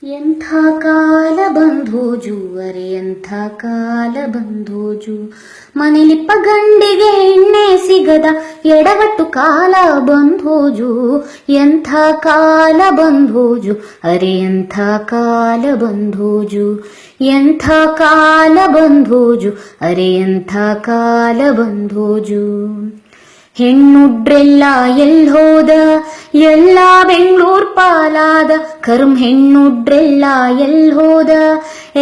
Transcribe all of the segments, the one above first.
ಎಂಥ ಕಾಲ ಬಂಧೋಜು ಅರೆ ಎಂಥ ಕಾಲ ಬಂಧೋಜು ಮನೆಲಿಪ್ಪ ಗಂಡಿಗೆ ಎಣ್ಣೆ ಸಿಗದ ಎಡವಟ್ಟು ಕಾಲ ಬಂಧೋಜು ಎಂಥ ಕಾಲ ಬಂಧೋಜು ಅರೆ ಎಂಥ ಕಾಲ ಬಂಧೋಜು ಎಂಥ ಕಾಲ ಬಂಧೋಜು ಅರೆ ಎಂಥ ಕಾಲ ಬಂಧೋಜು ಹೆಣ್ಣುಡ್ರೆಲ್ಲ ಎಲ್ ಹೋದ ಎಲ್ಲ ಬೆಂಗಳೂರು ಪಾಲಾದ ಕರ್ಮ್ ಹೆಣ್ಣುಡ್ರೆಲ್ಲ ಎಲ್ ಹೋದ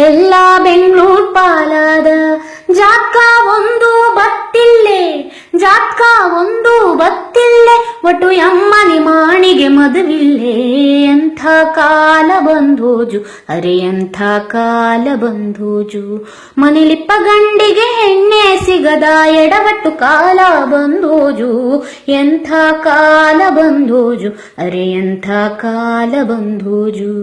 ಎಲ್ಲ ಬೆಂಗಳೂರು ಪಾಲಾದ ಜಾತ್ಕ ಒಂದು ಬತ್ತಿಲ್ಲೆ ಜಾತ್ಕ ಒಂದು ಬತ್ತಿಲ್ಲೆ ಒಟ್ಟು ಯಮ್ಮನಿ ಮಾಣಿಗೆ ಮದುವಿಲ್ಲೆ ಎಂಥ ಕಾಲ ಬಂಧೋಜು ಅರೆ ಎಂಥ ಕಾಲ ಬಂಧೋಜು ಮನೆಲಿಪ್ಪ ಗಂಡಿಗೆ ಹೆಣ್ಣೆ ಸಿಗದ ಎಡವಟ್ಟು ಕಾಲ ಬಂಧೋಜು ಎಂಥ ಕಾಲ ಬಂಧೋಜು ಅರೆ ಎಂಥ ಕಾಲ ಬಂಧೋಜು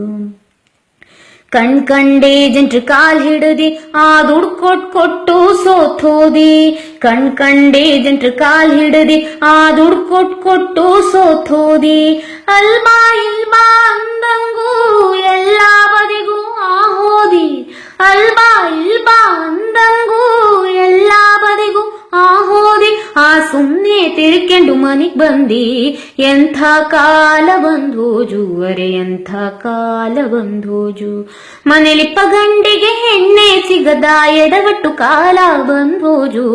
ಕಂಡೇ ಜಂಟ್ರು ಕಾಲ್ ಹಿಡದಿ ಆ ದುಡ್ಡು ಕೊಟ್ಟು ಸೋತೋದಿ ಕಂಡೇ ಜಂಟ್ರು ಕಾಲ್ ಹಿಡದಿ ಆ ದುಡ್ಡು ಕೊಟ್ಟು ಸೋತೋದಿ ಅಲ್ಬಾ ಇಲ್ಬಾ ಅಂದಂಗೂ ಎಲ್ಲಾ ಬದಿಗೂ ಆಹೋದಿ ಅಲ್ಬಾ ಇಲ್ಬಾ ಅಂದಂಗೂ ಎಲ್ಲಾ ಬದಿಗೂ ಆಹೋದಿ ಆ ಸುಮ್ನೆ ತಿರ್ಕೊಂಡು ಮನಿಗ್ ಬಂದಿ ಎಂಥ ಕಾಲ ಬಂಧೋಜು ಅರೆ ಎಂಥ ಕಾಲ ಬಂಧೋಜು ಮನೆಲಿಪ್ಪ ಗಂಡಿಗೆ ಹೆಣ್ಣೆ ಸಿಗದ ಎಡವಟ್ಟು ಕಾಲ ಬಂಧೋಜು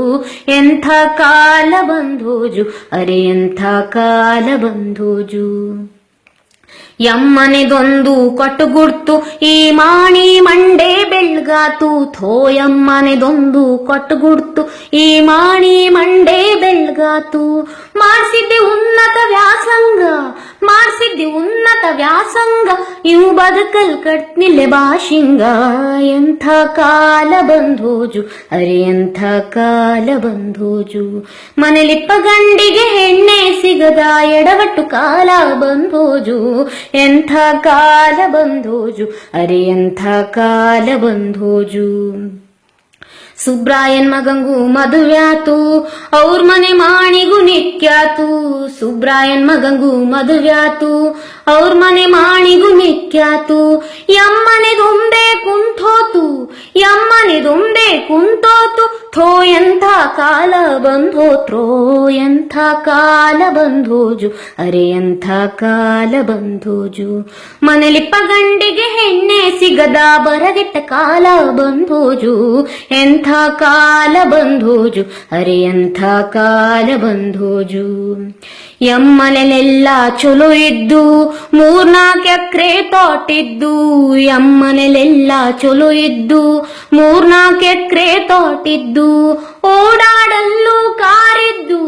ಎಂಥ ಕಾಲ ಬಂಧೋಜು ಅರೆ ಎಂಥ ಕಾಲ ಬಂಧೋಜು ಯಮ್ಮನೆದೊಂದು ಕೊಟ್ಟುಗುಡ್ತು ಈ ಮಾಣಿ ಮಂಡೆ ಬೆಳ್ಗಾತು ಥೋಯಮ್ಮನೆದೊಂದು ಕೊಟ್ಟುಗುಡ್ತು ಈ ಮಾಣಿ ಮಂಡೆ ಬೆಳ್ಗಾತು ಮಾಡಿಸಿದ್ದೆ ಉನ್ನತ ವ್ಯಾಸಂಗ ಮಾಡಿಸಿದ್ದೆ ಉನ್ನತ ವ್ಯಾಸಂಗ ಇವು ಬದುಕಲ್ ಕಟ್ನಿಲ್ಲೆ ಭಾಷಿಂಗ ಎಂಥ ಕಾಲ ಬಂಧೋಜು ಅರೆ ಎಂಥ ಕಾಲ ಬಂಧೋಜು ಮನೆಲಿಪ್ಪ ಗಂಡಿಗೆ ಹೆಣ್ಣೆ ಸಿಗದ ಎಡವಟ್ಟು ಕಾಲ ಬಂಧೋಜು ಎಂಥ ಕಾಲ ಬಂಧೋಜು ಅರೆ ಎಂಥ ಕಾಲ ಬಂಧೋಜು ಸುಬ್ರಾಯನ್ ಮಗಂಗೂ ಮದುವ್ಯಾತು ಅವ್ರ ಮನೆ ಮಾಣಿಗೂ ನಿಕ್ಯಾತು ಸುಬ್ರಾಯನ್ ಮಗಂಗೂ ಮದುವ್ಯಾತು ಅವ್ರ ಮನೆ ಮಾಣಿಗೂ ನಿಕ್ಯಾತು ಯಮ್ಮನೆದೊಂದೇ ಕುಂತೋತು ಯಮ್ಮನೆದೊಂದೇ ಕುಂತೋತು ಥೋ ಎಂಥ ಕಾಲ ಬಂಧೋತ್ರೋ ಎಂಥ ಕಾಲ ಬಂಧೋಜು ಅರೆ ಎಂಥ ಕಾಲ ಬಂಧೋಜು ಮನೆಲಿಪ್ಪ ಗಂಡಿಗೆ ಹೆಣ್ಣೆ ಸಿಗದ ಬರಗೆಟ್ಟ ಕಾಲ ಬಂಧೋಜು ಎಂಥ ಕಾಲ ಬಂಧೋಜು ಅರೆ ಎಂಥ ಕಾಲ ಬಂಧೋಜು ಯಮ್ಮನೆಲೆಲ್ಲ ಚಲೋ ಇದ್ದು 3-4 ಎಕ್ರೆ ತೋಟಿದ್ದು ಯಮ್ಮನೆಲೆಲ್ಲ ಚಲೋ ಇದ್ದು 3-4 ಎಕ್ರೆ ತೋಟಿದ್ದು ಓಡಾಡಲ್ಲೂ ಕಾರಿದ್ದು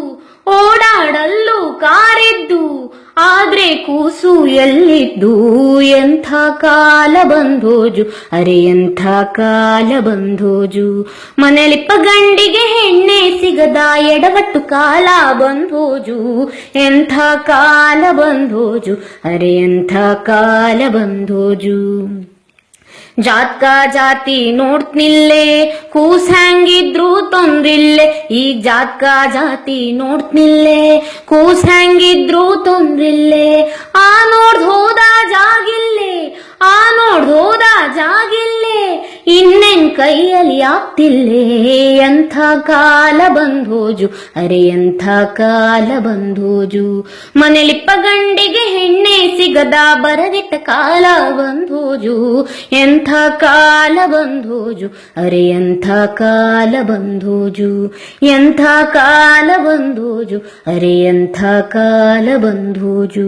ಆದ್ರೆ ಕೂಸು ಎಲ್ಲಿದ್ದು ಎಂಥ ಕಾಲ ಬಂಧೋಜು ಅರೆ ಎಂಥ ಕಾಲ ಬಂಧೋಜು ಮನೆಲಿಪ್ಪ ಗಂಡಿಗೆ ಹೆಣ್ಣೆ ಸಿಗದ ಎಡವಟ್ಟು ಕಾಲ ಬಂಧೋಜು ಎಂಥ ಕಾಲ ಬಂಧೋಜು ಅರೆ ಎಂಥ ಕಾಲ ಬಂಧೋಜು ಜಾತ್ಕ ಜಾತಿ ನೋಡ್ತಿಲ್ಲೆ ಕೂಸ್ ಹ್ಯಾಂಗಿದ್ರು ತೊಂದ್ರಿಲ್ಲೆ ಈಗ ಜಾತ್ಕ ಜಾತಿ ನೋಡ್ತಿಲ್ಲೆ ಕೂಸ್ ಹ್ಯಾಂಗಿದ್ರು ತೊಂದ್ರಿಲ್ಲೆ ಆ ನೋಡ್ದ್ ಹೋದ ಜಾಗಿಲ್ಲೆ ಇನ್ನೇನ್ ಕೈಯಲ್ಲಿ ಆಗ್ತಿಲ್ಲೆ ಎಂಥ ಕಾಲ ಬಂಧೋಜು ಅರೆ ಎಂಥ ಕಾಲ ಬಂಧೋಜು ಮನೆಲಿಪ್ಪ ಗಂಡಿಗೆ ಹೆಣ್ಣೆ ಸಿಗದ ಬರಗೆಟ್ಟ ಕಾಲ ಬಂಧೋಜು ಎಂಥ ಕಾಲ ಬಂಧೋಜು ಅರೆ ಎಂಥ ಕಾಲ ಬಂಧೋಜು ಎಂಥ ಕಾಲ ಬಂಧೋಜು ಅರೆ ಎಂಥ ಕಾಲ ಬಂಧೋಜು